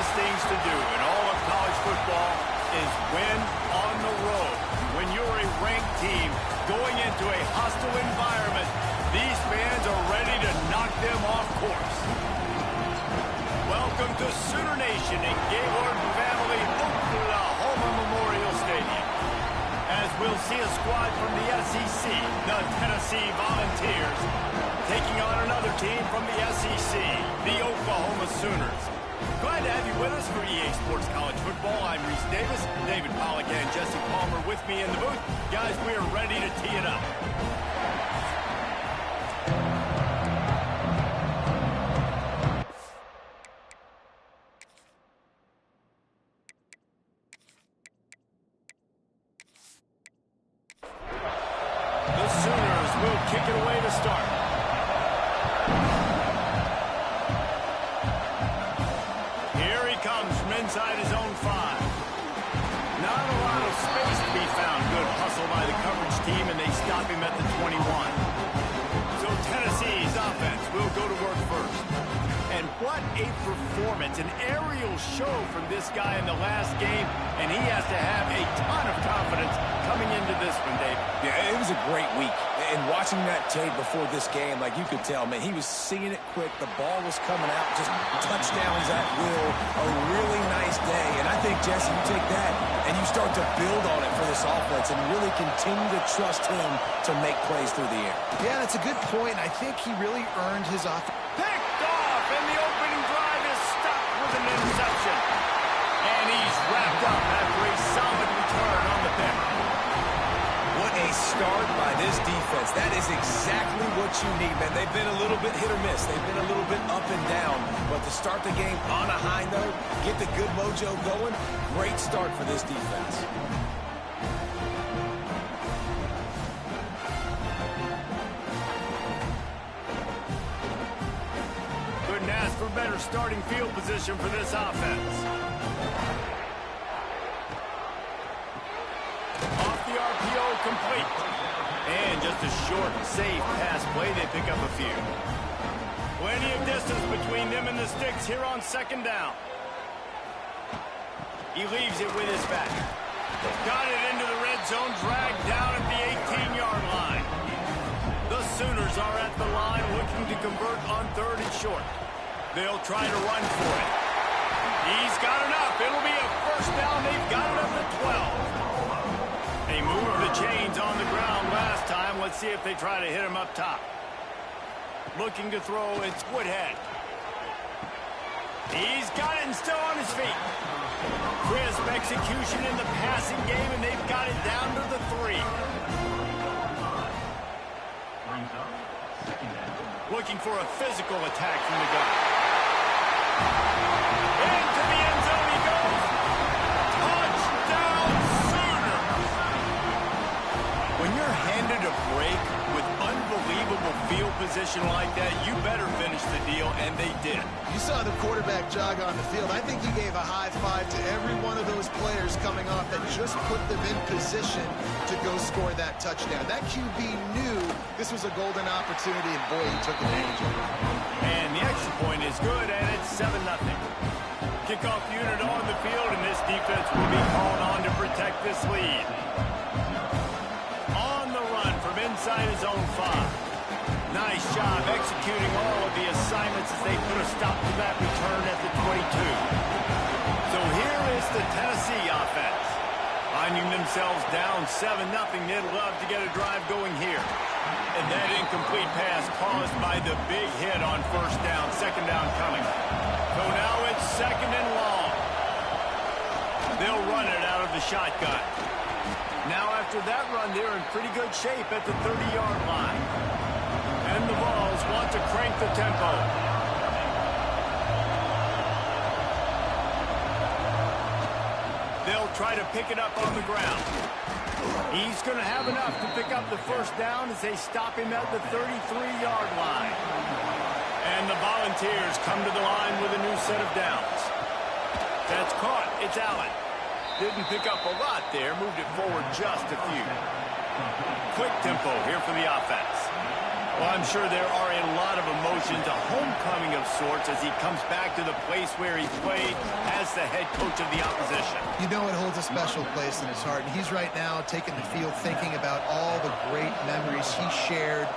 hardest things to do in all of college football is win on the road. When you're a ranked team going into a hostile environment, these fans are ready to knock them off course. Welcome to Sooner Nation and Gaylord family Oklahoma Memorial Stadium. As we'll see a squad from the SEC, the Tennessee Volunteers, taking on another team from the SEC, the Oklahoma Sooners. Glad to have you with us for EA Sports College Football. I'm Reese Davis, David Pollack and Jesse Palmer with me in the booth. Guys, we are ready to tee it up. The Sooners will kick it away to start. Here he comes from inside his own 5. Not a lot of space to be found. Good hustle by the coverage team, and they stop him at the 21. So Tennessee's offense will go to work first. And what a performance, an aerial show from this guy in the last game, and he has to have a ton of confidence coming into this one, Dave. Yeah, it was a great week. And watching that tape before this game, like you could tell, man, he was seeing it quick. The ball was coming out, just touchdowns at will. A really nice day. And I think, Jesse, you take that and you start to build on it for this offense and really continue to trust him to make plays through the air. Yeah, that's a good point. I think he really earned his offense. Picked off, and the opening drive is stopped with an interception. And he's wrapped up after a solid return on the pick. What a start by this defense. That is exactly what you need, man. They've been a little bit hit or miss. They've been a little bit up and down. But to start the game on a high note, get the good mojo going, great start for this defense. Couldn't ask for better starting field position for this offense. Off the RPO, complete. And just a short, safe pass play. They pick up a few. Plenty of distance between them and the sticks here on second down. He leaves it with his back. Got it into the red zone, dragged down at the 18-yard line. The Sooners are at the line looking to convert on 3rd and short. They'll try to run for it. He's got enough. It'll be a first down. They've got it up to 12. They moved the chains on the ground last time. Let's see if they try to hit him up top. Looking to throw, it's Woodhead. He's got it and still on his feet. Crisp execution in the passing game, and they've got it down to the 3. Looking for a physical attack from the guy. Into the end zone he goes. Touchdown, Sooners! When you're handed a break with unbelievable field position like that, you better finish the deal, and they did. You saw the quarterback jog on the field. I think he gave a high five to every one of those players coming off that just put them in position to go score that touchdown. That QB knew this was a golden opportunity, and boy, he took advantage of it. And the extra point is good, and it's 7-0. Kickoff unit on the field, and this defense will be called on to protect this lead. On the run from inside his own 5. Nice job executing all of the assignments as they put a stop to that return at the 22. So here is the Tennessee offense. Finding themselves down 7-0, they'd love to get a drive going here. And that incomplete pass caused by the big hit on first down, second down coming. So now it's 2nd and long. They'll run it out of the shotgun. Now after that run, they're in pretty good shape at the 30-yard line. And the Vols want to crank the tempo. They'll try to pick it up on the ground. He's going to have enough to pick up the first down as they stop him at the 33-yard line. And the Volunteers come to the line with a new set of downs. That's caught. It's Allen. Didn't pick up a lot there. Moved it forward just a few. Quick tempo here for the offense. Well, I'm sure there are a lot of emotions, a homecoming of sorts, as he comes back to the place where he played as the head coach of the opposition. You know it holds a special place in his heart, and he's right now taking the field thinking about all the great memories he shared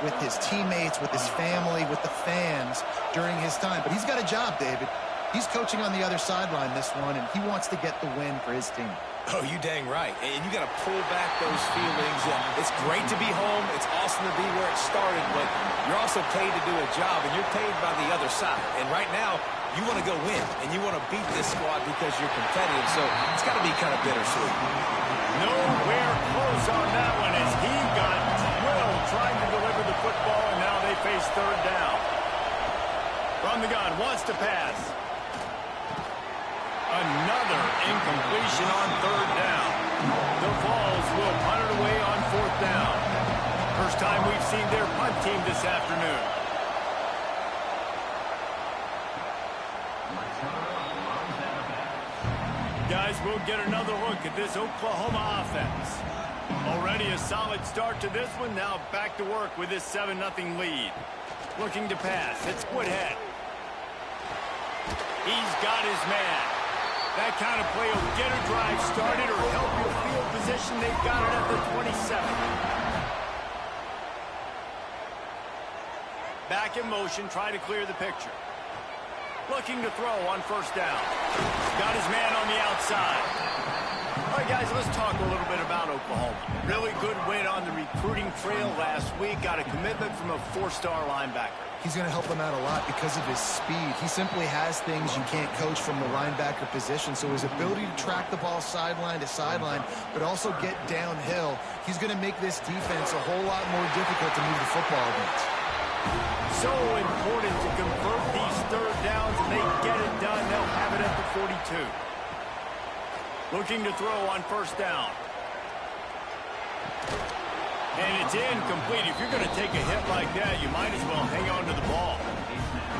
with his teammates, with his family, with the fans during his time. But he's got a job, David. He's coaching on the other sideline this one, and he wants to get the win for his team. Oh, you dang right. And you got to pull back those feelings. It's great to be home. It's awesome to be where it started, but you're also paid to do a job, and you're paid by the other side. And right now, you want to go win, and you want to beat this squad because you're competitive, so it's got to be kind of bittersweet. Nowhere close on that one as he got drilled trying to deliver the football, and now they face third down. From the gun, wants to pass. Another incompletion on third down. The Vols will punt it away on fourth down. First time we've seen their punt team this afternoon. Guys, we'll get another look at this Oklahoma offense. Already a solid start to this one. Now back to work with this 7-0 lead. Looking to pass. It's Woodhead. He's got his man. That kind of play will get a drive started or help your field position. They've got it at the 27. Back in motion, try to clear the picture. Looking to throw on first down. Got his man on the outside. All right, guys, let's talk a little bit about Oklahoma. Really good win on the recruiting trail last week. Got a commitment from a 4-star linebacker. He's going to help them out a lot because of his speed. He simply has things you can't coach from the linebacker position. So his ability to track the ball sideline to sideline, but also get downhill, he's going to make this defense a whole lot more difficult to move the football against. So important to convert these third downs, and they get it done. They'll have it at the 42. Looking to throw on first down. And it's incomplete. If you're going to take a hit like that, you might as well hang on to the ball.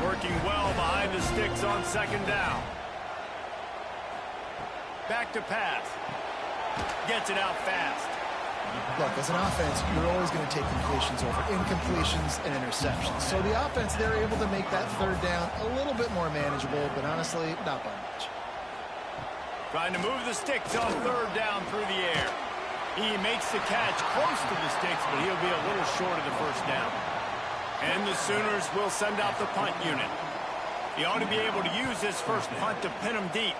Working well behind the sticks on second down. Back to pass. Gets it out fast. Look, as an offense, you're always going to take completions over incompletions and interceptions. So the offense, they're able to make that third down a little bit more manageable, but honestly, not by much. Trying to move the sticks on third down through the air. He makes the catch close to the sticks, but he'll be a little short of the first down. And the Sooners will send out the punt unit. He ought to be able to use this first punt to pin them deep.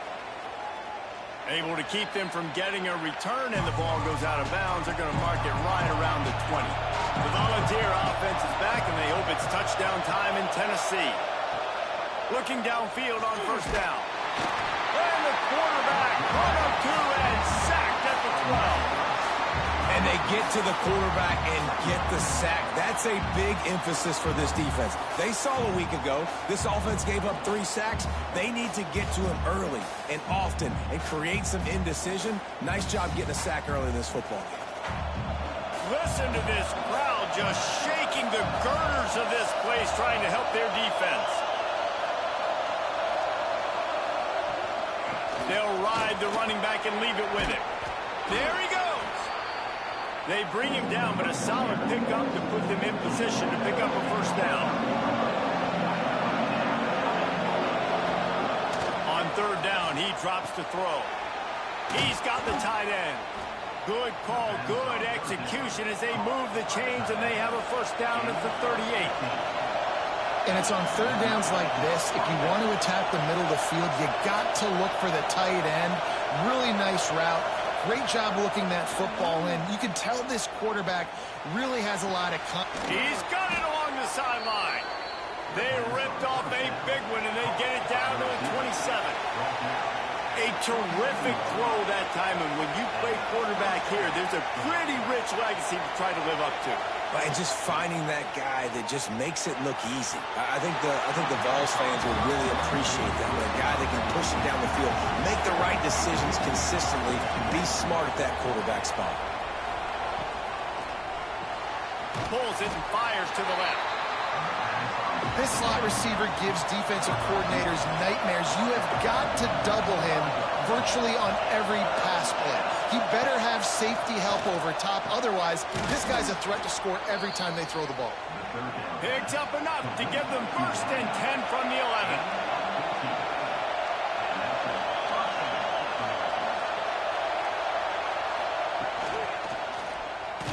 Able to keep them from getting a return, and the ball goes out of bounds. They're going to mark it right around the 20. The Volunteer offense is back, and they hope it's touchdown time in Tennessee. Looking downfield on first down. And the quarterback run up to and sacked at the 12. And they get to the quarterback and get the sack. That's a big emphasis for this defense. They saw a week ago this offense gave up 3 sacks. They need to get to him early and often and create some indecision. Nice job getting a sack early in this football game. Listen to this crowd just shaking the girders of this place, trying to help their defense. They'll ride the running back and leave it with him. There he goes. They bring him down, but a solid pickup to put them in position to pick up a first down. On third down, he drops to throw. He's got the tight end. Good call, good execution as they move the chains, and they have a first down at the 38. And it's on third downs like this, if you want to attack the middle of the field, you got to look for the tight end. Really nice route. Great job looking that football in. You can tell this quarterback really has a lot of He's got it along the sideline. They ripped off a big one, and they get it down to the 27. A terrific throw that time, and when you play quarterback here, there's a pretty rich legacy to try to live up to. And just finding that guy that just makes it look easy. I think the Vols fans will really appreciate that. A guy that can push it down the field, make the right decisions consistently, be smart at that quarterback spot. Pulls it and fires to the left. This slot receiver gives defensive coordinators nightmares. You have got to double him virtually on every pass play. He better have safety help over top. Otherwise, this guy's a threat to score every time they throw the ball. Picks up enough to give them 1st and 10 from the 11.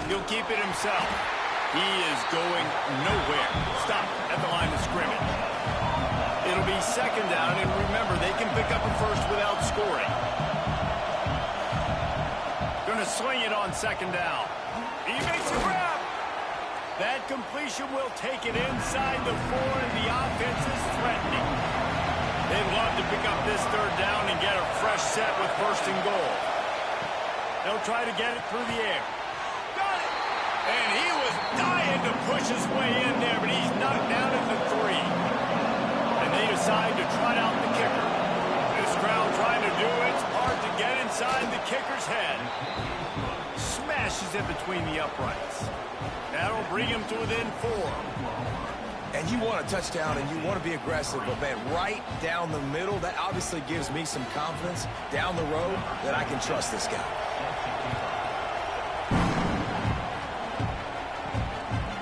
He'll keep it himself. He is going nowhere. Stop at the line of scrimmage. It'll be 2nd down, and remember, they can pick up a 1st without scoring. Going to swing it on 2nd down. He makes a grab. That completion will take it inside the 4, and the offense is threatening. They'd love to pick up this 3rd down and get a fresh set with 1st and goal. They'll try to get it through the air. Got it! And he was dying to push his way in there, but he's knocked down at the 3. And they decide to trot out the kicker. This crowd trying to do its part to get inside the kicker's head. Smashes it between the uprights. That'll bring him to within 4. And you want a touchdown and you want to be aggressive, but man, right down the middle, that obviously gives me some confidence down the road that I can trust this guy.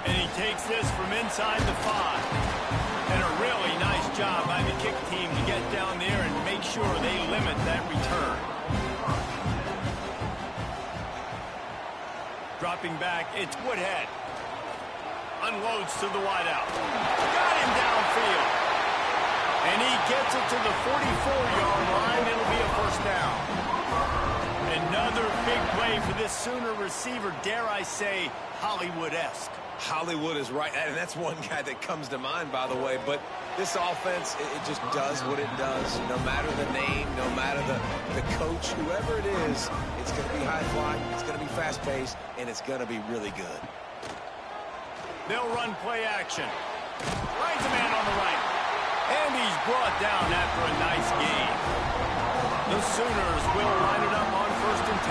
And he takes this from inside the 5. And a really nice job by the kick team to get down there and make sure they limit that return. Dropping back, it's Woodhead. Unloads to the wideout. Got him downfield. And he gets it to the 44-yard line. It'll be a 1st down. Another big play for this Sooner receiver, dare I say, Hollywood-esque. Hollywood is right, and that's one guy that comes to mind, by the way. But this offense, it just does what it does. No matter the name, no matter the coach, whoever it is, it's going to be high-flying, it's going to be fast-paced, and it's going to be really good. They'll run play action. Finds a man on the right. And he's brought down after a nice gain. The Sooners will line it up on 1st and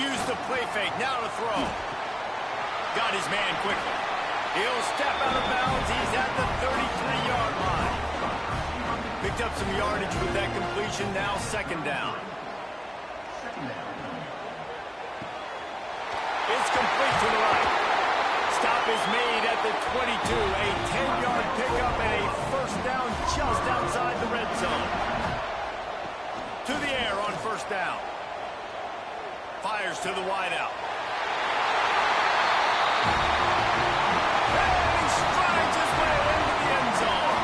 10. Use the play fake, now to throw. Got his man quickly. He'll step out of bounds. He's at the 33-yard line. Picked up some yardage with that completion, now 2nd down. It's complete to the right. Stop is made at the 22. A 10-yard pickup and a 1st down just outside the red zone. To the air on 1st down. Fires to the wideout. And he strides his way into the end zone.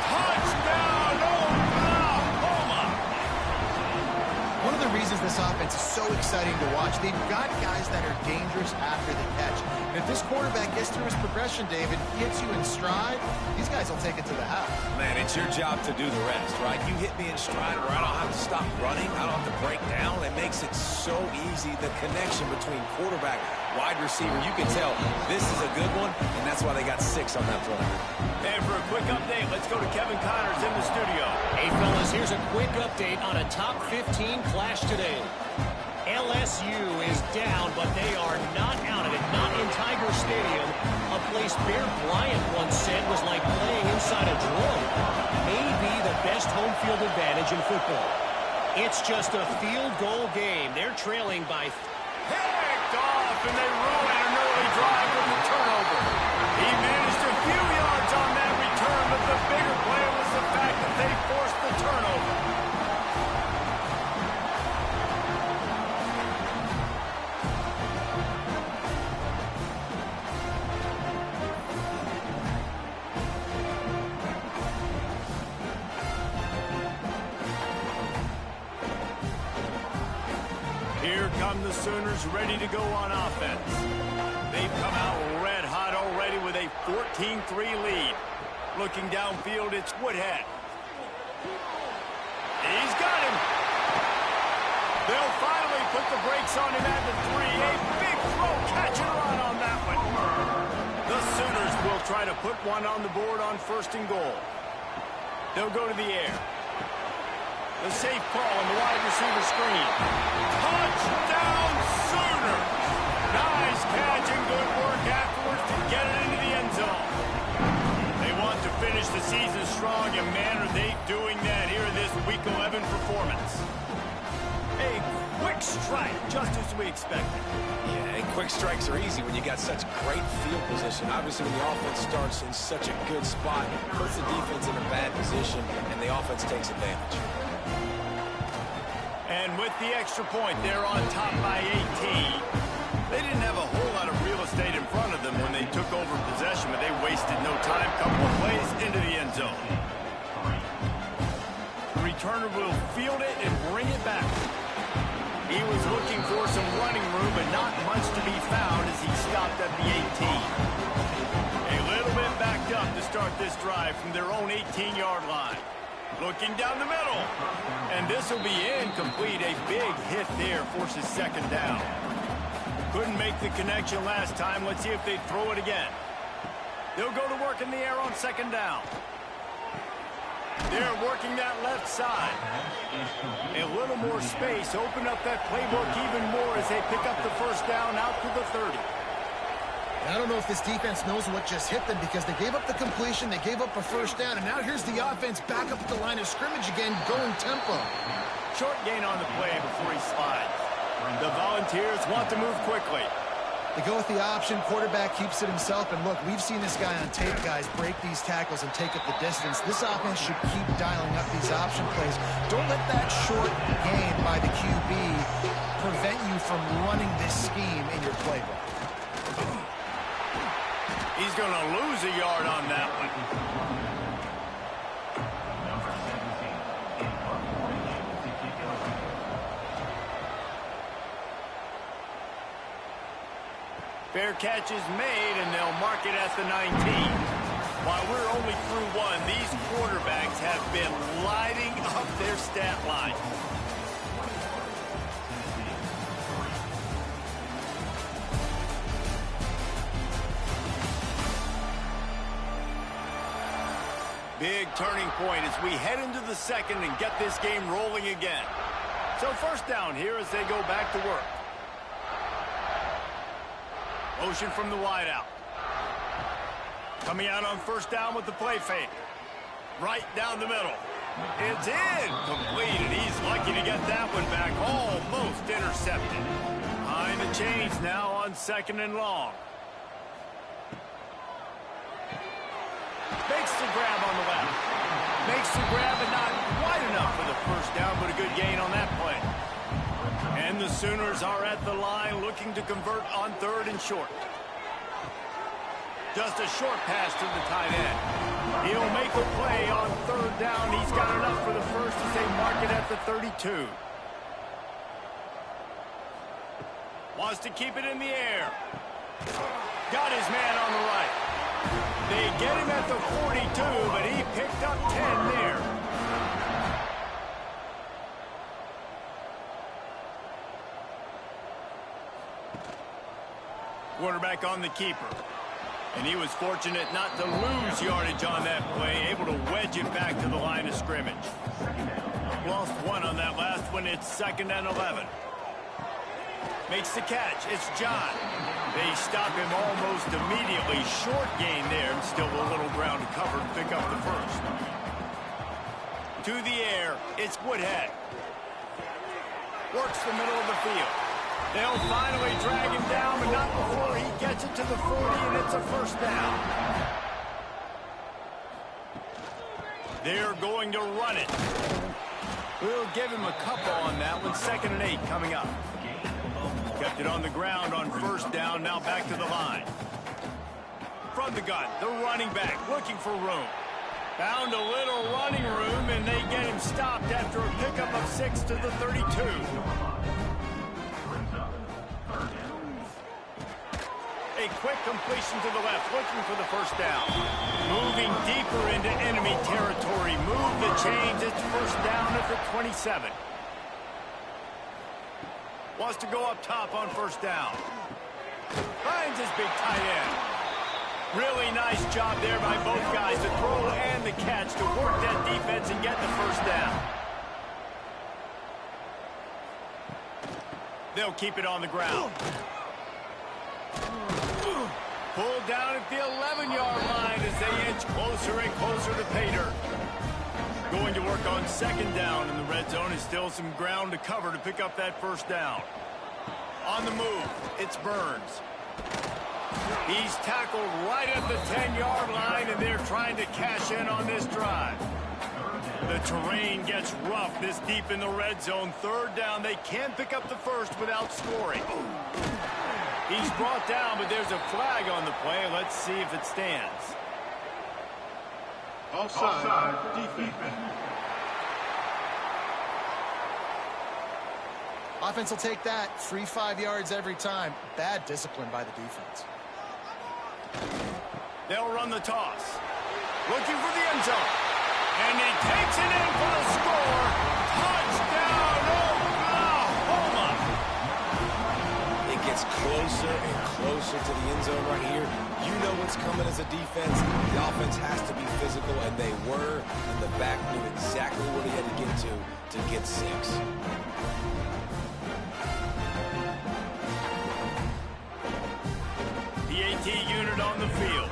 Touchdown, Oklahoma! One of the reasons this offense is so exciting to watch, they've got guys that are dangerous after the catch. And if this quarterback gets through his progression, David, gets you in stride, these guys will take it to the house. Man, it's your job to do the rest, right? You hit me in stride where I don't have to stop running. I don't have to break down. It makes it so easy. The connection between quarterback, wide receiver, you can tell this is a good one, and that's why they got 6 on that play. And for a quick update, let's go to Kevin Connors in the studio. Hey, fellas, here's a quick update on a top 15 clash today. LSU is down, but they are not out of it, not in Tiger Stadium, a place Bear Bryant once said was like playing inside a drum. Maybe the best home field advantage in football. It's just a field goal game. They're trailing by... Picked off, and they ruin an early drive with the turnover. He managed a few yards on that return, but the bigger play was the fact that they forced the turnover. Here come the Sooners ready to go on offense. They've come out red hot already with a 14-3 lead. Looking downfield, it's Woodhead. He's got him. They'll finally put the brakes on him at the 3. A big throw, catch and run on that one. The Sooners will try to put one on the board on 1st and goal. They'll go to the air. The safe call on the wide receiver screen. Touchdown, Sooners! Nice catch and good work afterwards to get it into the end zone. They want to finish the season strong, and man, are they doing that here in this Week 11 performance. line, just as we expected. Yeah, and quick strikes are easy when you got such great field position. Obviously, when the offense starts in such a good spot, it puts the defense in a bad position, and the offense takes advantage. And with the extra point, they're on top by 18. They didn't have a whole lot of real estate in front of them when they took over possession, but they wasted no time. Couple of plays into the end zone. The returner will field it and bring it back. He was looking for some running room, but not much to be found as he stopped at the 18. A little bit backed up to start this drive from their own 18-yard line. Looking down the middle. And this will be incomplete. A big hit there forces second down. Couldn't make the connection last time. Let's see if they throw it again. They'll go to work in the air on second down. They're working that left side. A little more space. Open up that playbook even more as they pick up the first down out to the 30. I don't know if this defense knows what just hit them because they gave up the completion, they gave up a first down, and now here's the offense back up at the line of scrimmage again, going tempo. Short gain on the play before he slides. The Volunteers want to move quickly. They go with the option, quarterback keeps it himself, and look, we've seen this guy on tape, guys, break these tackles and take up the distance. This offense should keep dialing up these option plays. Don't let that short gain by the QB prevent you from running this scheme in your playbook. He's going to lose a yard on that one. Fair catch is made, and they'll mark it at the 19. While we're only through one, these quarterbacks have been lighting up their stat line. Big turning point as we head into the second and get this game rolling again. So first down here as they go back to work. Motion from the wideout. Coming out on first down with the play fake. Right down the middle. It's incomplete, and he's lucky to get that one back. Almost intercepted. Behind the chains now on second and long. Makes the grab on the left. Makes the grab, but not wide enough for the first down, but a good gain on that play. And the Sooners are at the line looking to convert on third and short. Just a short pass to the tight end. He'll make a play on third down. He's got enough for the first as they mark it at the 32. Wants to keep it in the air. Got his man on the right. They get him at the 42, but he picked up 10 there. Quarterback on the keeper. And he was fortunate not to lose yardage on that play, able to wedge it back to the line of scrimmage. Lost one on that last one. It's second and 11. Makes the catch. It's John. They stop him almost immediately. Short gain there, and still a little ground to cover to pick up the first. To the air, it's Woodhead. Works the middle of the field. They'll finally drag him down, but not before he gets it to the 40, and it's a first down. They're going to run it. We'll give him a couple on that one. Second and 8 coming up. Kept it on the ground on first down, now back to the line. From the gun, the running back looking for room. Found a little running room, and they get him stopped after a pickup of 6 to the 32. A quick completion to the left, looking for the first down. Moving deeper into enemy territory. Move the chains, it's first down at the 27. Wants to go up top on first down. Finds his big tight end. Really nice job there by both guys, the throw and the catch, to work that defense and get the first down. They'll keep it on the ground. Pulled down at the 11-yard line as they inch closer and closer to pay dirt. Going to work on second down in the red zone is still some ground to cover to pick up that first down. On the move, it's Burns. He's tackled right at the 10-yard line, and they're trying to cash in on this drive. The terrain gets rough this deep in the red zone. Third down, they can't pick up the first without scoring. He's brought down, but there's a flag on the play. Let's see if it stands. Offside, defense. Offense will take that. Free 5 yards every time. Bad discipline by the defense. They'll run the toss. Looking for the end zone. And he takes it in for the score. Touchdown, Oklahoma. It gets closer and closer to the end zone right here. You know what's coming as a defense. The offense has to be physical, and they were. And the back knew exactly where he had to get 6. The AT unit on the field.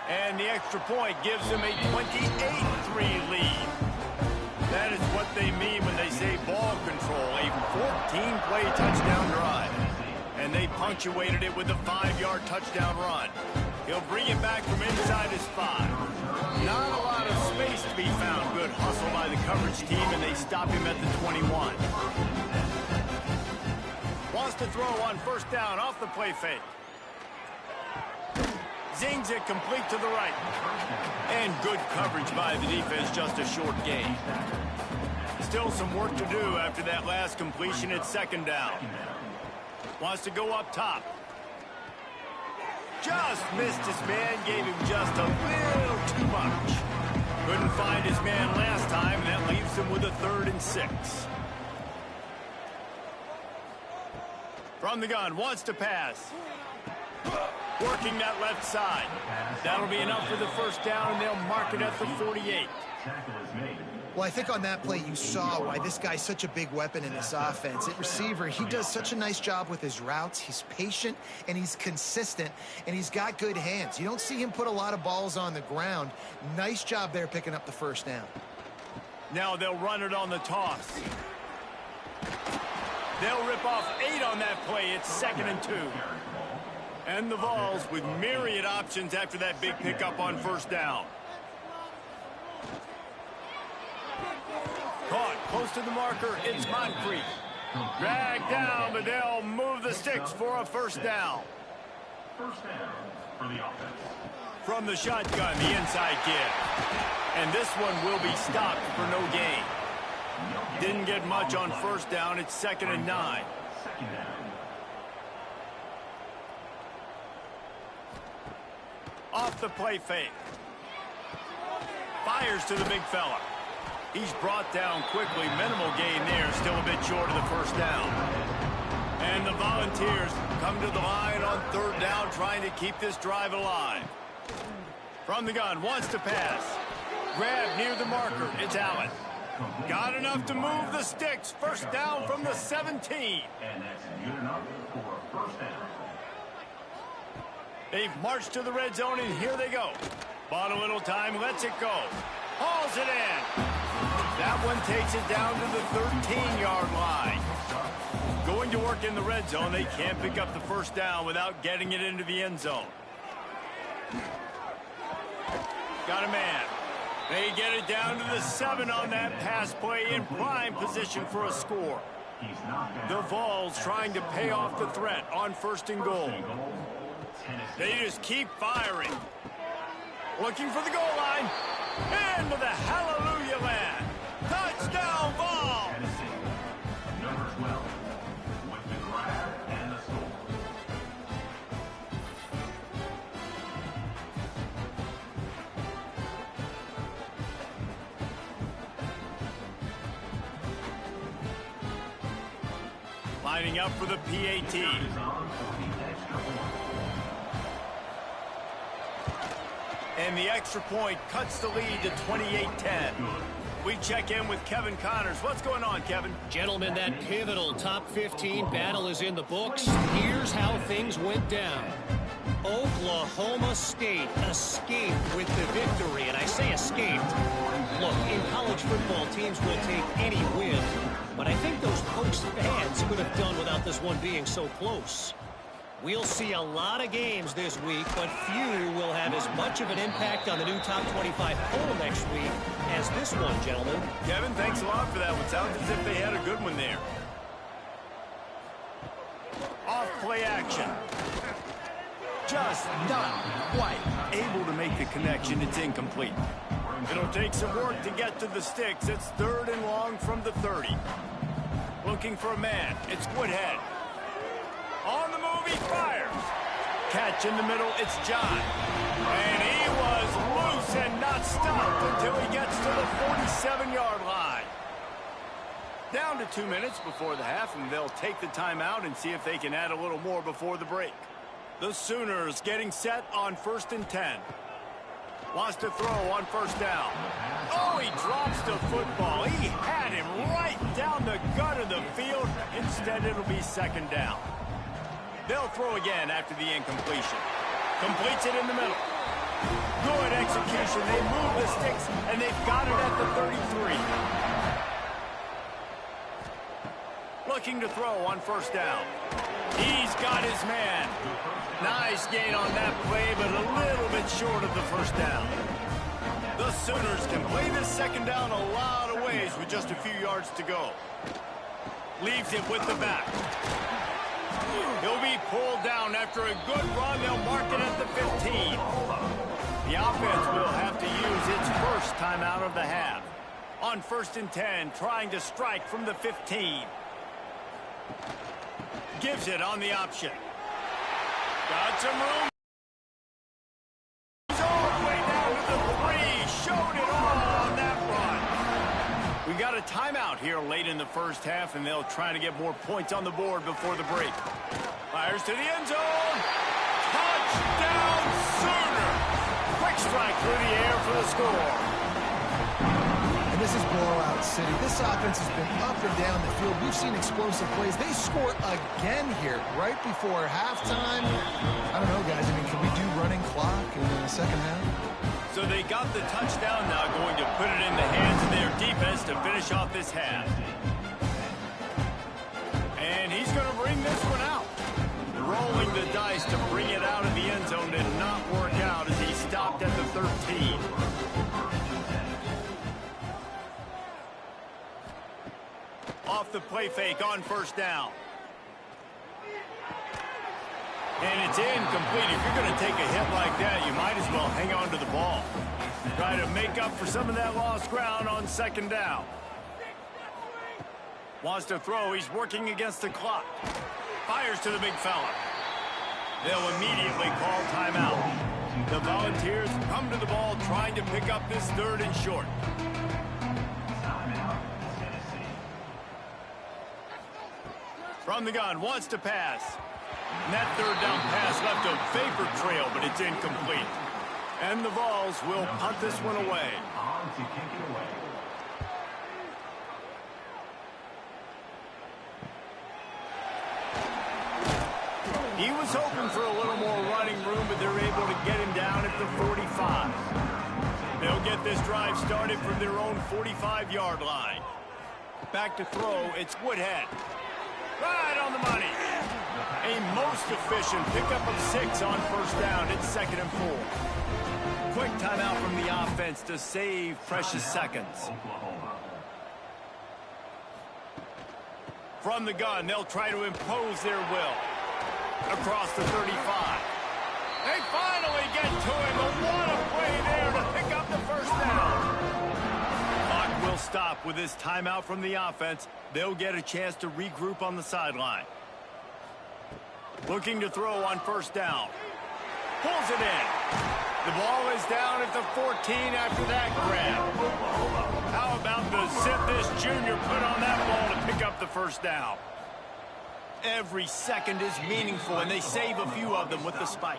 And the extra point gives them a 28-3 lead. That is what they mean when they say ball control. A 14-play touchdown drive. And they punctuated it with a 5-yard touchdown run. He'll bring it back from inside his 5. Not a lot of space to be found. Good hustle by the coverage team, and they stop him at the 21. Wants to throw on first down off the play fake. Zings it complete to the right. And good coverage by the defense, just a short gain. Still some work to do after that last completion at second down. Wants to go up top. Just missed his man, gave him just a little too much. Couldn't find his man last time, and that leaves him with a 3rd and 6. From the gun, wants to pass. Working that left side. That'll be enough for the first down, and they'll mark it at the 48. Well, I think on that play you saw why this guy's such a big weapon in this offense. At receiver, he does such a nice job with his routes. He's patient, and he's consistent, and he's got good hands. You don't see him put a lot of balls on the ground. Nice job there picking up the first down. Now they'll run it on the toss. They'll rip off 8 on that play. It's 2nd and 2. And the Vols with myriad options after that big pickup on first down. Caught close to the marker. It's Moncrief. Dragged down, but they'll move the sticks for a first down. First down for the offense. From the shotgun, the inside kid. And this one will be stopped for no gain. Didn't get much on first down. It's 2nd and 9. Second down. Off the play fake. Fires to the big fella. He's brought down quickly. Minimal gain there. Still a bit short of the first down. And the Volunteers come to the line on 3rd down, trying to keep this drive alive. From the gun, wants to pass. Grab near the marker. It's Allen. Got enough to move the sticks. First down from the 17. And that's good enough for a first down. They've marched to the red zone, and here they go. Bought a little time, lets it go. Hauls it in. That one takes it down to the 13-yard line. Going to work in the red zone, they can't pick up the first down without getting it into the end zone. Got a man. They get it down to the 7 on that pass play, in prime position for a score. The Vols trying to pay off the threat on 1st and goal. They just keep firing. Looking for the goal line. Into the hallelujah land. Touchdown, Vols! Number 12 with the grab and the score. Lining up for the PAT. And the extra point cuts the lead to 28-10. We check in with Kevin Connors. What's going on, Kevin? Gentlemen, that pivotal top 15 battle is in the books. Here's how things went down. Oklahoma State escaped with the victory, and I say escaped Look, in college football, teams will take any win, but I think those Pokes fans could have done without this one being so close. We'll see a lot of games this week, but few will have as much of an impact on the new top 25 poll next week as this one, gentlemen. Kevin, thanks a lot for that one. Sounds as if they had a good one there. Off play action. Just not quite able to make the connection. It's incomplete. It'll take some work to get to the sticks. It's 3rd and long from the 30. Looking for a man. It's Woodhead. On the move, he fires. Catch in the middle, it's John. And he was loose and not stopped until he gets to the 47-yard line. Down to 2 minutes before the half, and they'll take the timeout and see if they can add a little more before the break. The Sooners getting set on 1st and 10. Wants to throw on 1st down. Oh, he drops the football. He had him right down the gut of the field. Instead, it'll be 2nd down. They'll throw again after the incompletion. Completes it in the middle. Good execution. They move the sticks, and they've got it at the 33. Looking to throw on 1st down. He's got his man. Nice gain on that play, but a little bit short of the 1st down. The Sooners can play this 2nd down a lot of ways with just a few yards to go. Leaves it with the back. He'll be pulled down after a good run. They'll mark it at the 15. The offense will have to use its 1st timeout of the half. On 1st and 10, trying to strike from the 15. Gives it on the option. Got some room. He's all the way down to the 3. Showed it all on that run. We got a timeout here late in the 1st half, and they'll try to get more points on the board before the break. Fires to the end zone. Touchdown, Sooner. Quick strike through the air for the score. And this is blowout city. This offense has been up and down the field. We've seen explosive plays. They score again here right before halftime. I don't know, guys. I mean, can we do running clock in the 2nd half? So they got the touchdown, now going to put it in the hands of their defense to finish off this half. And he's going to bring this one out. Rolling the dice to bring it out of the end zone did not work out as he stopped at the 13. Off the play fake on 1st down. And it's incomplete. If you're going to take a hit like that, you might as well hang on to the ball. Try to make up for some of that lost ground on 2nd down. Wants to throw. He's working against the clock. Fires to the big fella. They'll immediately call timeout. The Volunteers come to the ball trying to pick up this 3rd and short. From the gun, wants to pass. And that 3rd down pass left a vapor trail, but it's incomplete. And the Vols will punt this one away. He was hoping for a little more running room, but they're able to get him down at the 45. They'll get this drive started from their own 45-yard line. Back to throw, it's Woodhead. Right on the money. A most efficient pickup of 6 on 1st down. It's 2nd and 4. Quick timeout from the offense to save precious seconds. From the gun, they'll try to impose their will. Across the 35. They finally get to him. What a play there to pick up the 1st down. Clock will stop with this timeout from the offense. They'll get a chance to regroup on the sideline. Looking to throw on 1st down. Pulls it in. The ball is down at the 14 after that grab. How about the zip this junior put on that ball to pick up the 1st down? Every second is meaningful, and they save a few of them with the spike.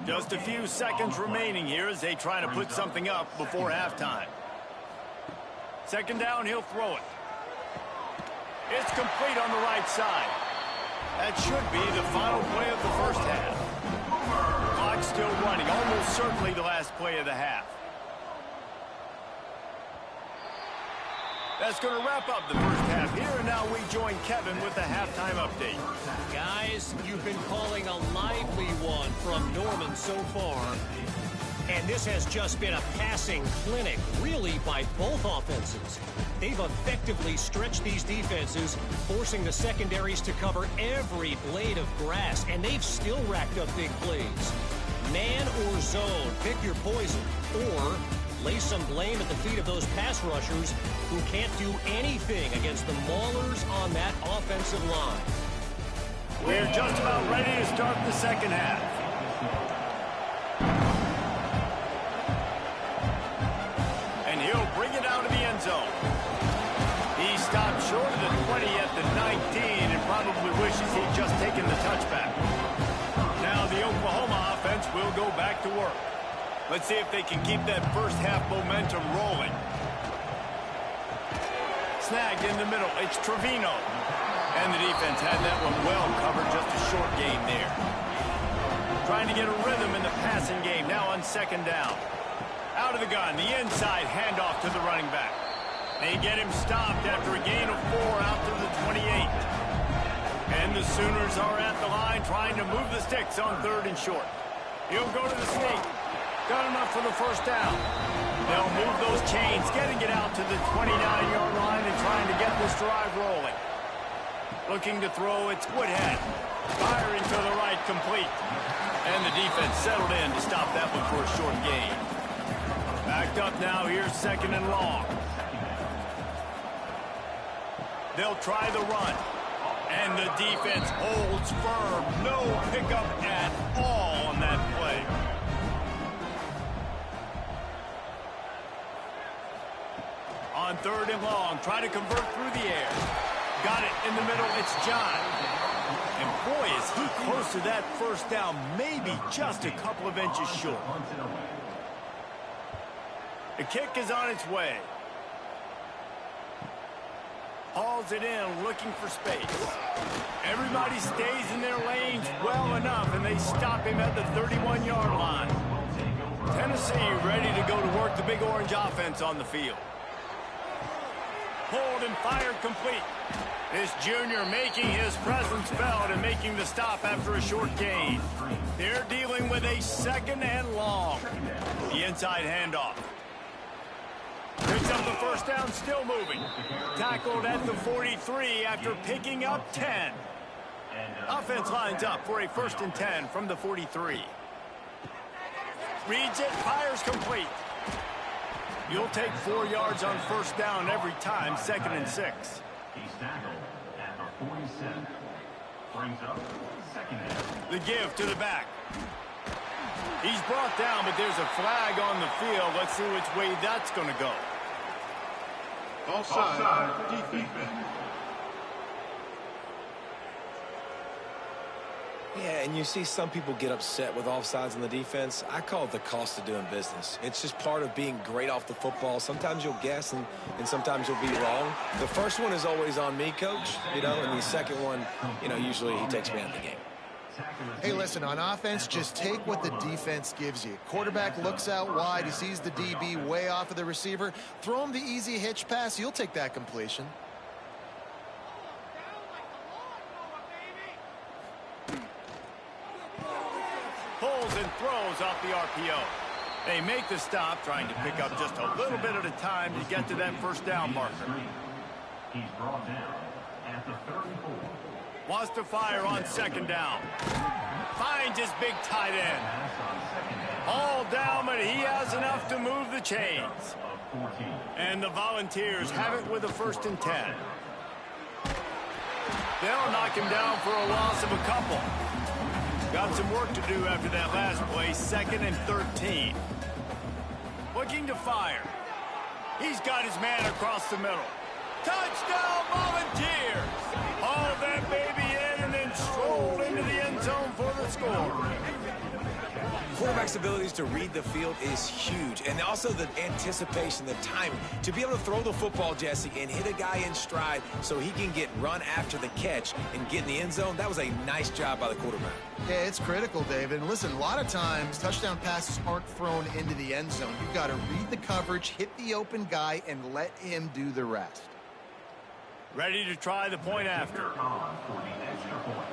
Just a few seconds remaining here as they try to put something up before halftime. 2nd down, he'll throw it. It's complete on the right side. That should be the final play of the 1st half. Clock still running, almost certainly the last play of the half. That's going to wrap up the first half here, and now we join Kevin with the halftime update. Guys, you've been calling a lively one from Norman so far. And this has just been a passing clinic, really, by both offenses. They've effectively stretched these defenses, forcing the secondaries to cover every blade of grass, and they've still racked up big plays. Man or zone, pick your poison, or lay some blame at the feet of those pass rushers who can't do anything against the maulers on that offensive line. We're just about ready to start the second half. And he'll bring it out of the end zone. He stopped short of the 20 at the 19 and probably wishes he'd just taken the touchback. Now the Oklahoma offense will go back to work. Let's see if they can keep that first half momentum rolling. Snagged in the middle. It's Trevino. And the defense had that one well covered. Just a short gain there. Trying to get a rhythm in the passing game. Now on second down. Out of the gun. The inside handoff to the running back. They get him stopped after a gain of 4 out to the 28. And the Sooners are at the line trying to move the sticks on 3rd and short. He'll go to the sneak. Got enough for the first down. They'll move those chains, getting it out to the 29-yard line and trying to get this drive rolling. Looking to throw, it's Woodhead. Firing to the right, complete. And the defense settled in to stop that one for a short gain. Backed up now, here's 2nd and long. They'll try the run. And the defense holds firm. No pickup at all on that play. On 3rd and long, try to convert through the air. Got it in the middle, it's John. And boy, is he close to that first down, maybe just a couple of inches short. The kick is on its way. Hauls it in, looking for space. Everybody stays in their lanes well enough, and they stop him at the 31-yard line. Tennessee ready to go to work the Big Orange offense on the field. Pulled and fired complete. This junior making his presence felt and making the stop after a short gain. They're dealing with a 2nd and long. The inside handoff. Picks up the first down, still moving. Tackled at the 43 after picking up 10. Offense lines up for a 1st and 10 from the 43. Reads it, fires complete. You'll take 4 yards on first down every time, 2nd and 6. He's tackled at the 47. Brings up 2nd down. The give to the back. He's brought down, but there's a flag on the field. Let's see which way that's going to go. Offside defense. Yeah, and you see some people get upset with offsides in the defense. I call it the cost of doing business. It's just part of being great off the football. Sometimes you'll guess, and sometimes you'll be wrong. The first one is always on me, Coach, and the second one, usually he takes me out of the game. Hey, listen, on offense, just take what the defense gives you. Quarterback looks out wide. He sees the DB way off of the receiver. Throw him the easy hitch pass. You'll take that completion. Pulls and throws off the RPO. They make the stop, trying to pick up just a little bit at a time to get to that first down marker. He's brought down at the 34. Wants to fire on 2nd down. Finds his big tight end. All down, but he has enough to move the chains. And the Volunteers have it with a 1st and 10. They'll knock him down for a loss of a couple. Got some work to do after that last play, 2nd and 13. Looking to fire. He's got his man across the middle. Touchdown, Volunteers! Haul that baby in and then stroll into the end zone for the score. Quarterback's abilities to read the field is huge, and also the anticipation, the timing. To be able to throw the football, Jesse, and hit a guy in stride so he can get run after the catch and get in the end zone, that was a nice job by the quarterback. Yeah, it's critical, David. And listen, a lot of times, touchdown passes aren't thrown into the end zone. You've got to read the coverage, hit the open guy, and let him do the rest. Ready to try the point after. They're on for the extra point.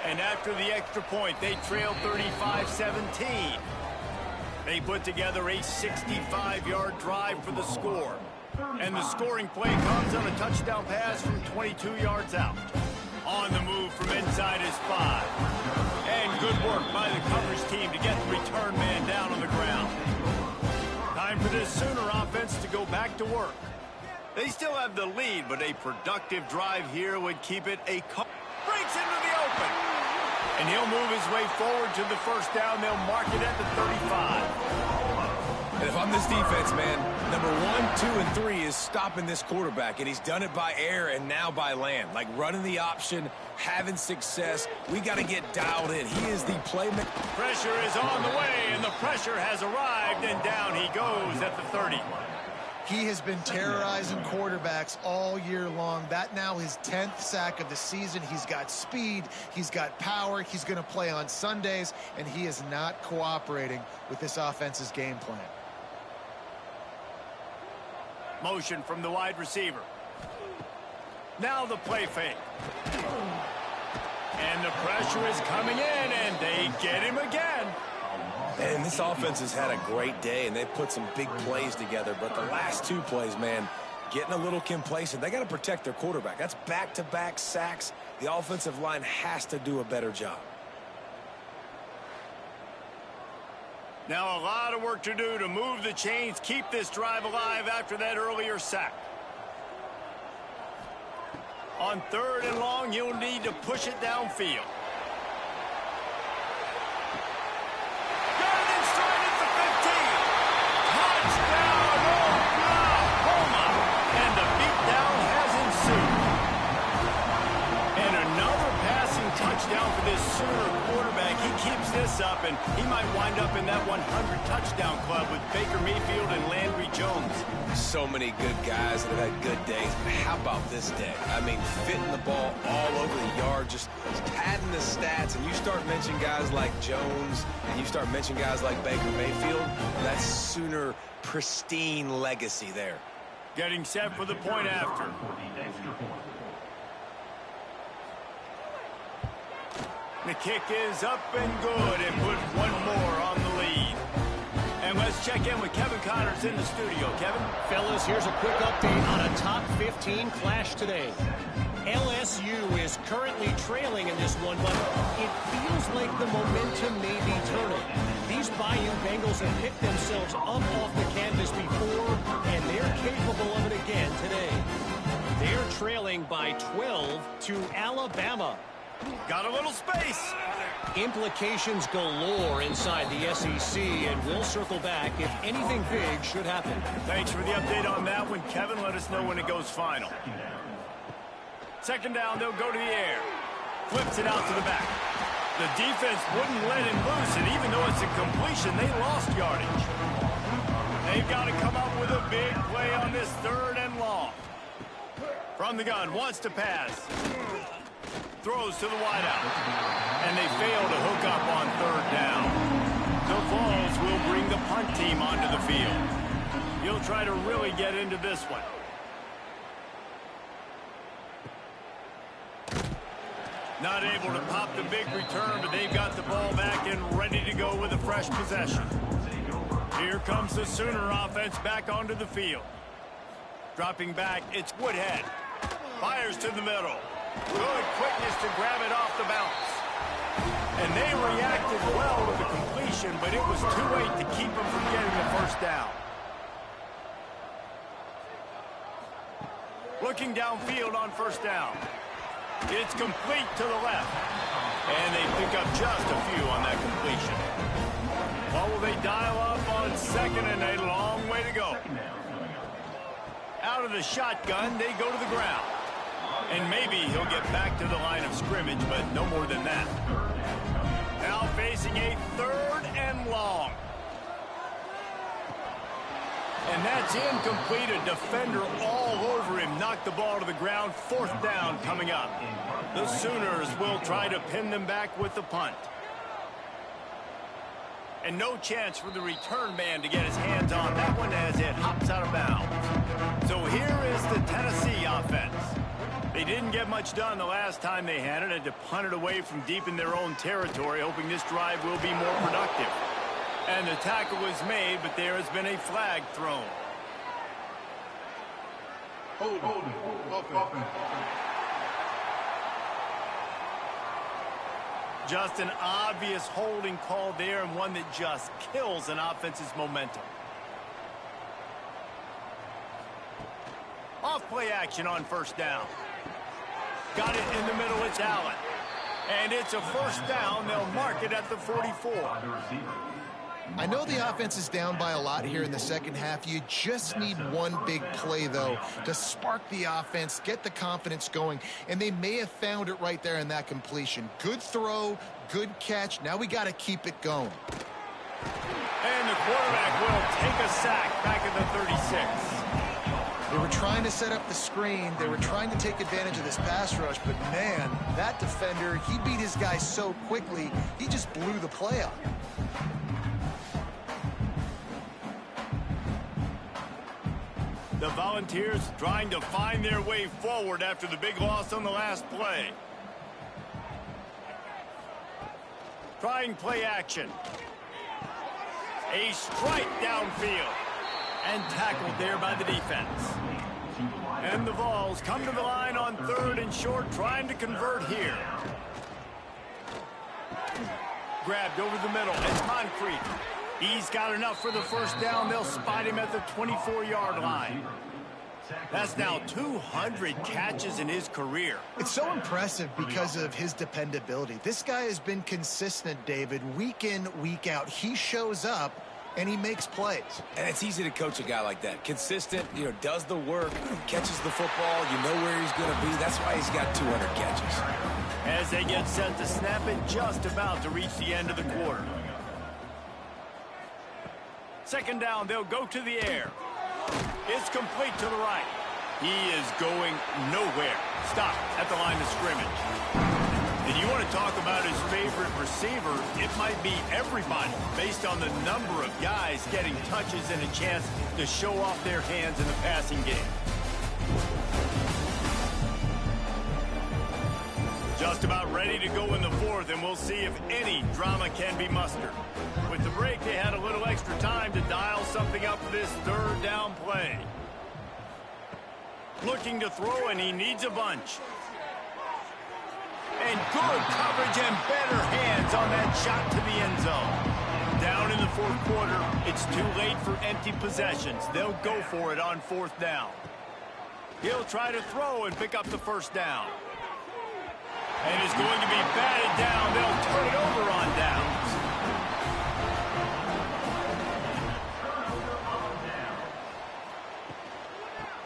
And after the extra point, they trail 35-17. They put together a 65-yard drive for the score. And the scoring play comes on a touchdown pass from 22 yards out. On the move from inside his 5. And good work by the coverage team to get the return man down on the ground. Time for this Sooner offense to go back to work. They still have the lead, but a productive drive here would keep it a... breaks into the open. And he'll move his way forward to the first down. They'll mark it at the 35. And if I'm this defense, man, number 1, 2, and 3 is stopping this quarterback, and he's done it by air and now by land. Like running the option, having success. We got to get dialed in. He is the playmaker. Pressure is on the way, and the pressure has arrived, and down he goes at the 30. He has been terrorizing quarterbacks all year long. That now his 10th sack of the season. He's got speed. He's got power. He's going to play on Sundays, and he is not cooperating with this offense's game plan. Motion from the wide receiver. Now the play fake. And the pressure is coming in, and they get him again. And this offense has had a great day, and they've put some big plays together. But the last 2 plays, man, getting a little complacent. They got to protect their quarterback. That's back-to-back sacks. The offensive line has to do a better job. Now a lot of work to do to move the chains, keep this drive alive after that earlier sack. On 3rd and long, you'll need to push it downfield. Got it inside at the 15. Touchdown, Oklahoma! And the beatdown has ensued. And another passing touchdown for this Sooner quarterback. He keeps this up, and he might wind up in that 100 touchdown club with Baker Mayfield and Landry Jones. So many good guys that have had good days, but how about this day? I mean, fitting the ball all over the yard, just padding the stats, and you start mentioning guys like Jones, and you start mentioning guys like Baker Mayfield, that's Sooner pristine legacy there. Getting set for the point after. For the extra point. The kick is up and good, and put one more on the lead. And let's check in with Kevin Connors in the studio. Kevin? Fellas, here's a quick update on a top 15 clash today. LSU is currently trailing in this one, but it feels like the momentum may be turning. These Bayou Bengals have picked themselves up off the canvas before, and they're capable of it again today. They're trailing by 12 to Alabama. Got a little space. Implications galore inside the SEC, and we'll circle back if anything big should happen. Thanks for the update on that one, Kevin. Let us know when it goes final. 2nd down, they'll go to the air. Flips it out to the back. The defense wouldn't let him loose, and even though it's a completion, they lost yardage. They've got to come up with a big play on this 3rd and long. From the gun, wants to pass. Throws to the wideout. And they fail to hook up on 3rd down. The Vols will bring the punt team onto the field. He'll try to really get into this one. Not able to pop the big return, but they've got the ball back and ready to go with a fresh possession. Here comes the Sooner offense back onto the field. Dropping back, it's Woodhead. Fires to the middle. Good quickness to grab it off the bounce. And they reacted well with the completion, but it was too late to keep them from getting the 1st down. Looking downfield on 1st down. It's complete to the left. And they pick up just a few on that completion. What will they dial up on 2nd and a long way to go? Out of the shotgun, they go to the ground. And maybe he'll get back to the line of scrimmage, but no more than that. Now facing a 3rd and long. And that's incomplete. A defender all over him. Knocked the ball to the ground. 4th down coming up. The Sooners will try to pin them back with the punt. And no chance for the return man to get his hands on that one as it hops out of bounds. get much done the last time they had it. Had to punt it away from deep in their own territory, hoping this drive will be more productive. And the tackle was made, but there has been a flag thrown. Just an obvious holding call there, and one that just kills an offense's momentum. Off play action on first down. Got it in the middle, it's Allen. And it's a first down. They'll mark it at the 44. I know the offense is down by a lot here in the second half. You just need one big play, though, to spark the offense, get the confidence going, and they may have found it right there in that completion. Good throw, good catch. Now we got to keep it going. And the quarterback will take a sack back at the 36. They were trying to set up the screen. They were trying to take advantage of this pass rush, but man, that defender, he beat his guy so quickly, he just blew the play up. The Volunteers trying to find their way forward after the big loss on the last play. Trying play action. A strike downfield. And tackled there by the defense. And the Vols come to the line on 3rd and short, trying to convert here. Grabbed over the middle, and Moncrief. He's got enough for the first down. They'll spot him at the 24-yard line. That's now 200 catches in his career. It's so impressive because of his dependability. This guy has been consistent, David, week in, week out. He shows up, and he makes plays. And it's easy to coach a guy like that. Consistent, does the work, catches the football, you know where he's going to be. That's why he's got 200 catches. As they get set to snap it, just about to reach the end of the quarter. Second down, they'll go to the air. It's complete to the right. He is going nowhere. Stop at the line of scrimmage. And you want to talk about his favorite receiver, it might be everybody based on the number of guys getting touches and a chance to show off their hands in the passing game. Just about ready to go in the 4th, and we'll see if any drama can be mustered. With the break, they had a little extra time to dial something up for this 3rd down play. Looking to throw, and he needs a bunch. And good coverage and better hands on that shot to the end zone. Down in the 4th quarter, it's too late for empty possessions. They'll go for it on 4th down. He'll try to throw and pick up the first down. And is going to be batted down. They'll turn it over on downs.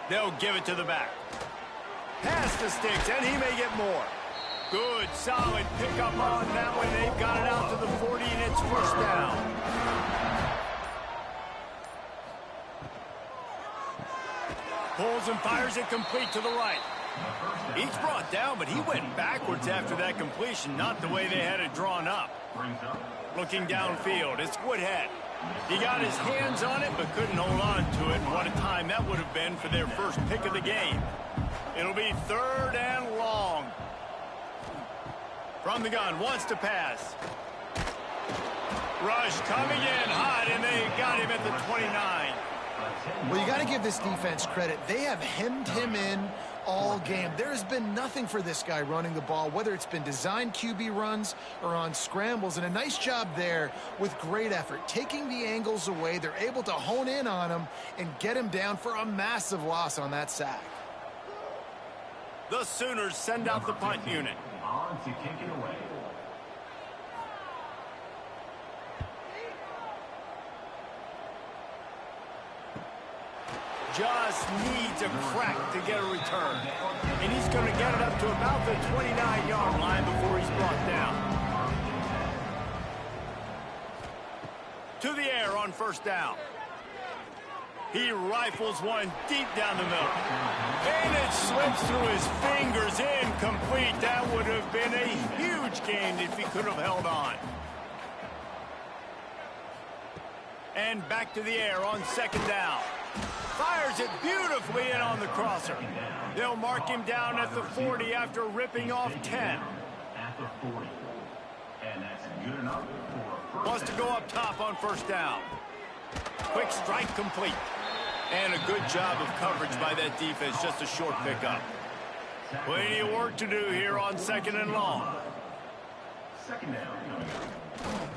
They'll give it to the back. Pass the sticks, and he may get more. Good, solid pickup on that one. They've got it out to the 40, and it's first down. Pulls and fires it complete to the right. He's brought down, but he went backwards after that completion, not the way they had it drawn up. Looking downfield, it's Woodhead. He got his hands on it, but couldn't hold on to it. And what a time that would have been for their first pick of the game. It'll be 3rd and long. From the gun, wants to pass. Rush coming in hot, and they got him at the 29. Well, you got to give this defense credit. They have hemmed him in all game. There has been nothing for this guy running the ball, whether it's been designed QB runs or on scrambles, and a nice job there with great effort. Taking the angles away, they're able to hone in on him and get him down for a massive loss on that sack. The Sooners send out the punt unit. On to kick it away. Just needs a crack to get a return. And he's going to get it up to about the 29-yard line before he's brought down. To the air on first down. He rifles one deep down the middle. And it slips through his fingers, incomplete. That would have been a huge gain if he could have held on. And back to the air on second down. Fires Lays it beautifully in on the crosser. They'll mark him down at the 40 after ripping off 10. At the 40. And that's good enough for a Wants to go up top on first down. Quick strike complete. And a good job of coverage by that defense, just a short pickup. Plenty of work to do here on 2nd and long. second down coming up.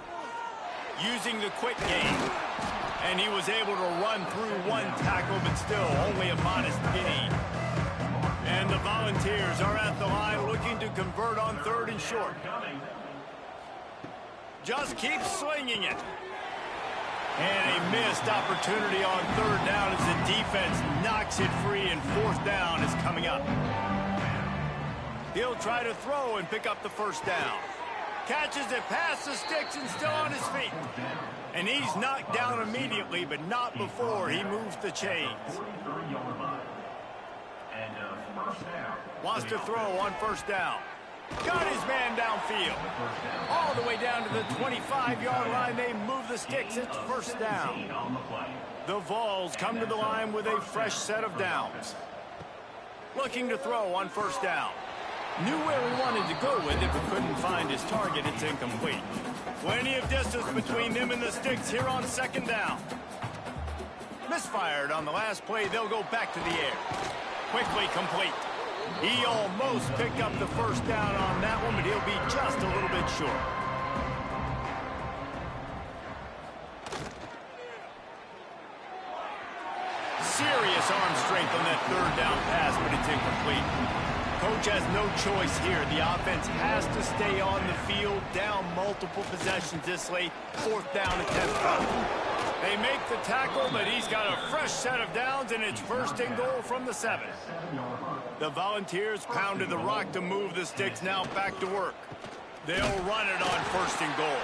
Using the quick game. And he was able to run through one tackle, but still only a modest gain. And the Volunteers are at the line looking to convert on 3rd and short. Just keeps slinging it. And a missed opportunity on 3rd down as the defense knocks it free, and 4th down is coming up. He'll try to throw and pick up the 1st down. Catches it past the sticks and still on his feet. And he's knocked down immediately, but not before he moves the chains. Wants to throw on 1st down. Got his man downfield. All the way down to the 25-yard line. They move the sticks. It's 1st down. The Vols come to the line with a fresh set of downs. Looking to throw on 1st down. Knew where he wanted to go with it, but couldn't find his target. It's incomplete. Plenty of distance between them and the sticks here on 2nd down. Misfired on the last play. They'll go back to the air. Quickly complete. He almost picked up the 1st down on that one, but he'll be just a little bit short. Serious arm strength on that 3rd down pass, but it's incomplete. Coach has no choice here. The offense has to stay on the field, down multiple possessions this late. 4th down and 10th down. They make the tackle, but he's got a fresh set of downs, and it's 1st and goal from the 7. The Volunteers pounded the rock to move the sticks, now back to work. They'll run it on 1st and goal.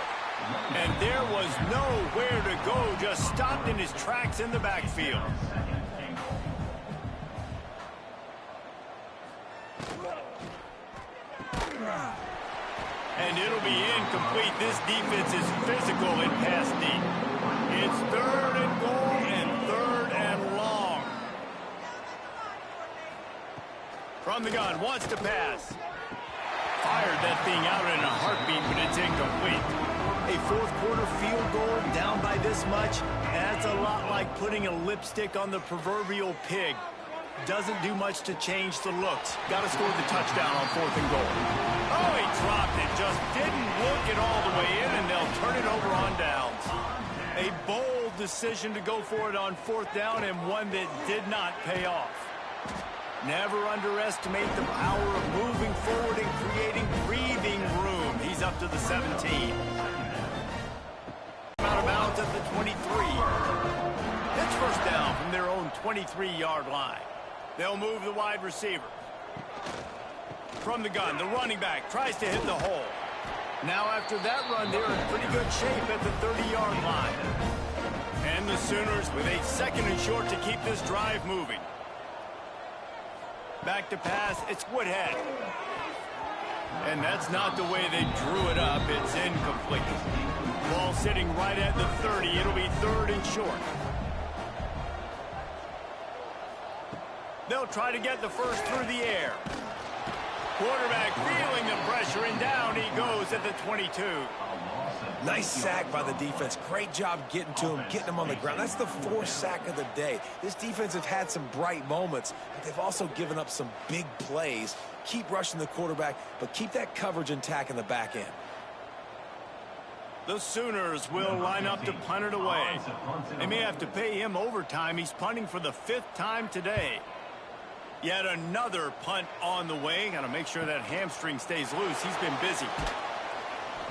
And there was nowhere to go, just stopped in his tracks in the backfield. And it'll be incomplete. This defense is physical in pass deep. It's 3rd and goal and 3rd and long. From the gun, wants to pass. Fired that thing out in a heartbeat, but it's incomplete. A 4th quarter field goal down by this much, that's a lot like putting a lipstick on the proverbial pig. Doesn't do much to change the looks. Got to score the touchdown on 4th and goal. Oh, he dropped it. Just didn't look it all the way in, and they'll turn it over on downs. A bold decision to go for it on 4th down, and one that did not pay off. Never underestimate the power of moving forward and creating breathing room. He's up to the 17. Out of bounds at the 23. It's 1st down from their own 23-yard line. They'll move the wide receiver. From the gun, the running back tries to hit the hole. Now after that run, they're in pretty good shape at the 30-yard line. And the Sooners with a 2nd and short to keep this drive moving. Back to pass, it's Woodhead. And that's not the way they drew it up. It's incomplete. Ball sitting right at the 30. It'll be 3rd and short. They'll try to get the 1st through the air. Quarterback feeling the pressure, and down he goes at the 22. Nice sack by the defense. Great job getting to him, getting him on the ground. That's the 4th sack of the day. This defense have had some bright moments, but they've also given up some big plays. Keep rushing the quarterback, but keep that coverage intact in the back end. The Sooners will line up to punt it away. They may have to pay him overtime. He's punting for the 5th time today. Yet another punt on the way. Got to make sure that hamstring stays loose. He's been busy.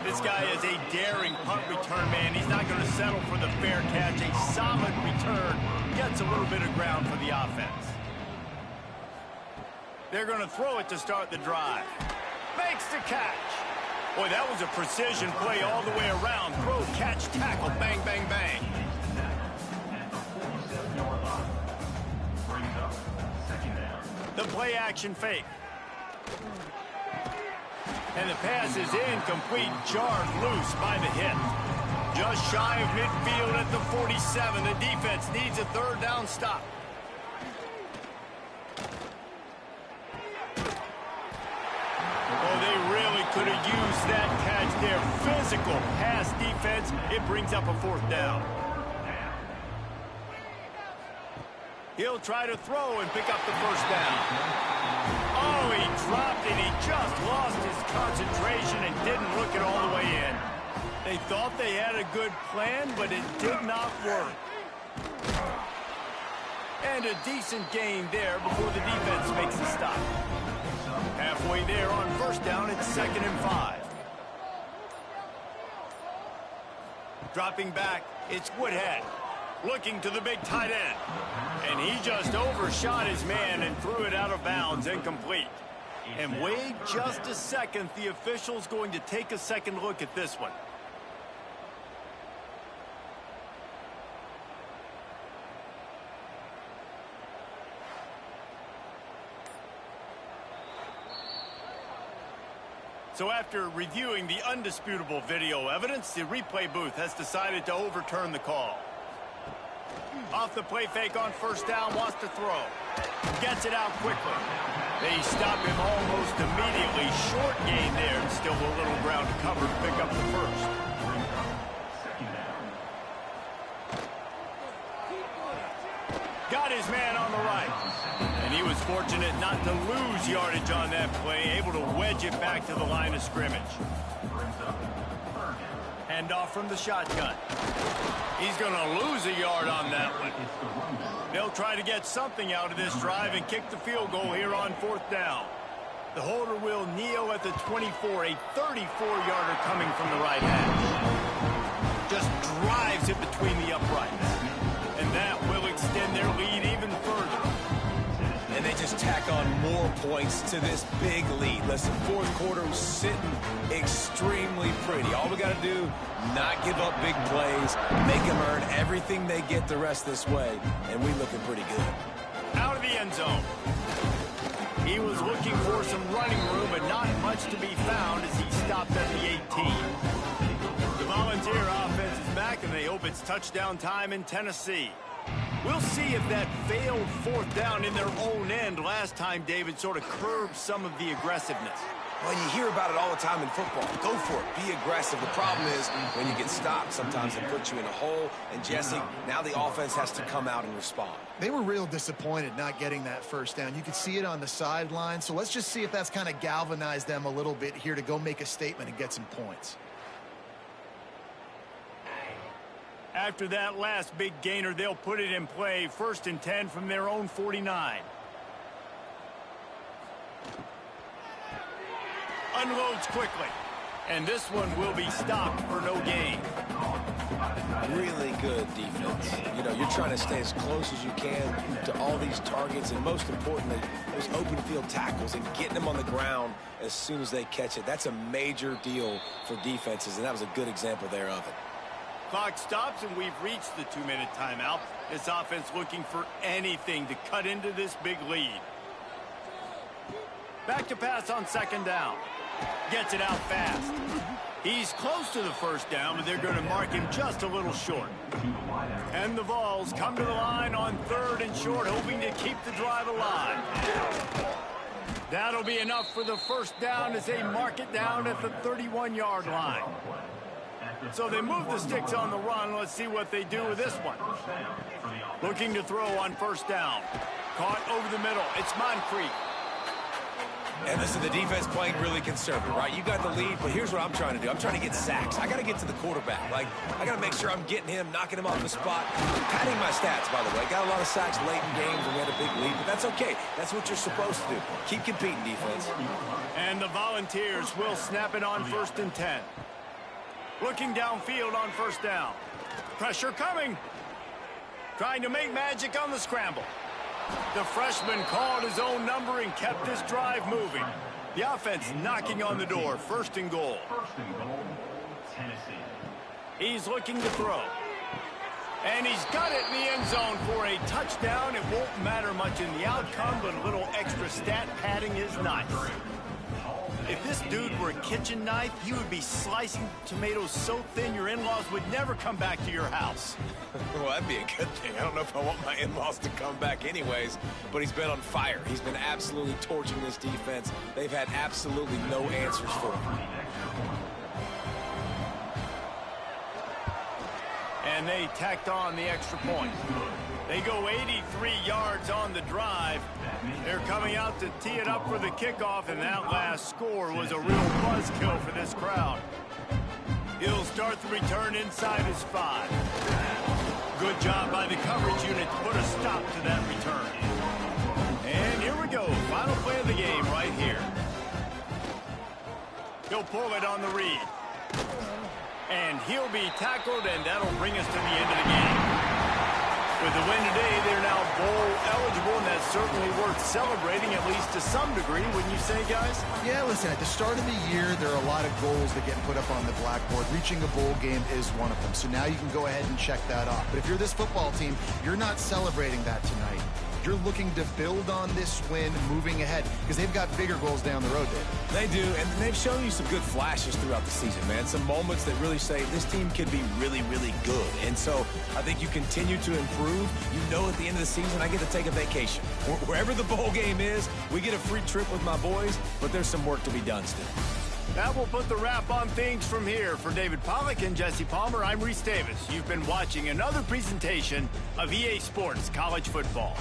This guy is a daring punt return man. He's not going to settle for the fair catch. A solid return. Gets a little bit of ground for the offense. They're going to throw it to start the drive. Makes the catch. Boy, that was a precision play all the way around. Throw, catch, tackle, bang, bang, bang. The play action fake. And the pass is incomplete, jarred loose by the hit. Just shy of midfield at the 47. The defense needs a 3rd down stop. physical pass defense. It brings up a 4th down. He'll try to throw and pick up the 1st down. Oh, he dropped it. He just lost his concentration and didn't look it all the way in. They thought they had a good plan, but it did not work. And a decent gain there before the defense makes a stop. Halfway there on 1st down, it's 2nd and 5. Dropping back, it's Woodhead. Looking to the big tight end. And he just overshot his man and threw it out of bounds, incomplete. And wait just a second, the official's going to take a second look at this one. So after reviewing the undisputable video evidence, the replay booth has decided to overturn the call. Off the play fake on 1st down, wants to throw. Gets it out quickly. They stop him almost immediately. Short gain there, and still a little ground to cover to pick up the 1st. Got his man on the right. And he was fortunate not to lose yardage on that play, able to wedge it back to the line of scrimmage. Hand off from the shotgun. He's going to lose a yard on that one. They'll try to get something out of this drive and kick the field goal here on 4th down. The holder will kneel at the 24, a 34-yarder coming from the right hash. Just drives it between the uprights. And that will extend their lead even further. And they just tack on more points to this big lead. Listen, 4th quarter was sitting extremely pretty. All we got to do, not give up big plays, make them earn everything they get the rest this way, and we looking pretty good. Out of the end zone. He was looking for some running room, but not much to be found as he stopped at the 18. The Volunteer offense is back, and they hope it's touchdown time in Tennessee. We'll see if that failed 4th down in their own end last time, David, sort of curbed some of the aggressiveness. Well, you hear about it all the time in football. Go for it. Be aggressive. The problem is when you get stopped, sometimes it puts you in a hole. And, Jesse, now the offense has to come out and respond. They were real disappointed not getting that 1st down. You could see it on the sideline. So let's just see if that's kind of galvanized them a little bit here to go make a statement and get some points. After that last big gainer, they'll put it in play. 1st and 10 from their own 49. Unloads quickly. And this one will be stopped for no gain. Really good defense. You know, you're trying to stay as close as you can to all these targets, and most importantly, those open field tackles and getting them on the ground as soon as they catch it. That's a major deal for defenses, and that was a good example there of it. Clock stops, and we've reached the 2-minute timeout. This offense looking for anything to cut into this big lead. Back to pass on 2nd down. Gets it out fast. He's close to the 1st down, but they're going to mark him just a little short. And the Vols come to the line on 3rd and short, hoping to keep the drive alive. That'll be enough for the 1st down as they mark it down at the 31-yard line. So they move the sticks on the run. Let's see what they do with this one. Looking to throw on 1st down. Caught over the middle. It's Moncrief. And listen, the defense playing really conservative, right? You got the lead, but here's what I'm trying to do. I'm trying to get sacks. I got to get to the quarterback. Like, I got to make sure I'm getting him, knocking him off the spot. Padding my stats, by the way. Got a lot of sacks late in games when we had a big lead, but that's okay. That's what you're supposed to do. Keep competing, defense. And the Volunteers will snap it on 1st and 10. Looking downfield on 1st down. Pressure coming. Trying to make magic on the scramble. The freshman called his own number and kept this drive moving. The offense knocking on the door. 1st and goal. Tennessee. He's looking to throw. And he's got it in the end zone for a touchdown. It won't matter much in the outcome, but a little extra stat padding is nice. If this dude were a kitchen knife, he would be slicing tomatoes so thin your in-laws would never come back to your house. Well, that'd be a good thing. I don't know if I want my in-laws to come back anyways, but he's been on fire. He's been absolutely torching this defense. They've had absolutely no answers for him. And they tacked on the extra point. They go 83 yards on the drive. They're coming out to tee it up for the kickoff, and that last score was a real buzzkill for this crowd. He'll start the return inside his 5. Good job by the coverage unit to put a stop to that return. And here we go. Final play of the game right here. He'll pull it on the read. And he'll be tackled, and that'll bring us to the end of the game. With the win today, they're now bowl eligible, and that's certainly worth celebrating, at least to some degree, wouldn't you say, guys? Yeah, listen, at the start of the year, there are a lot of goals that get put up on the blackboard. Reaching a bowl game is one of them. So now you can go ahead and check that off. But if you're this football team, you're not celebrating that tonight. You're looking to build on this win moving ahead because they've got bigger goals down the road, David. They do, and they've shown you some good flashes throughout the season, man. Some moments that really say this team could be really, really good. And so I think you continue to improve. You know, at the end of the season, I get to take a vacation. Wherever the bowl game is, we get a free trip with my boys, but there's some work to be done still. That will put the wrap on things from here. For David Pollack and Jesse Palmer, I'm Reese Davis. You've been watching another presentation of EA Sports College Football.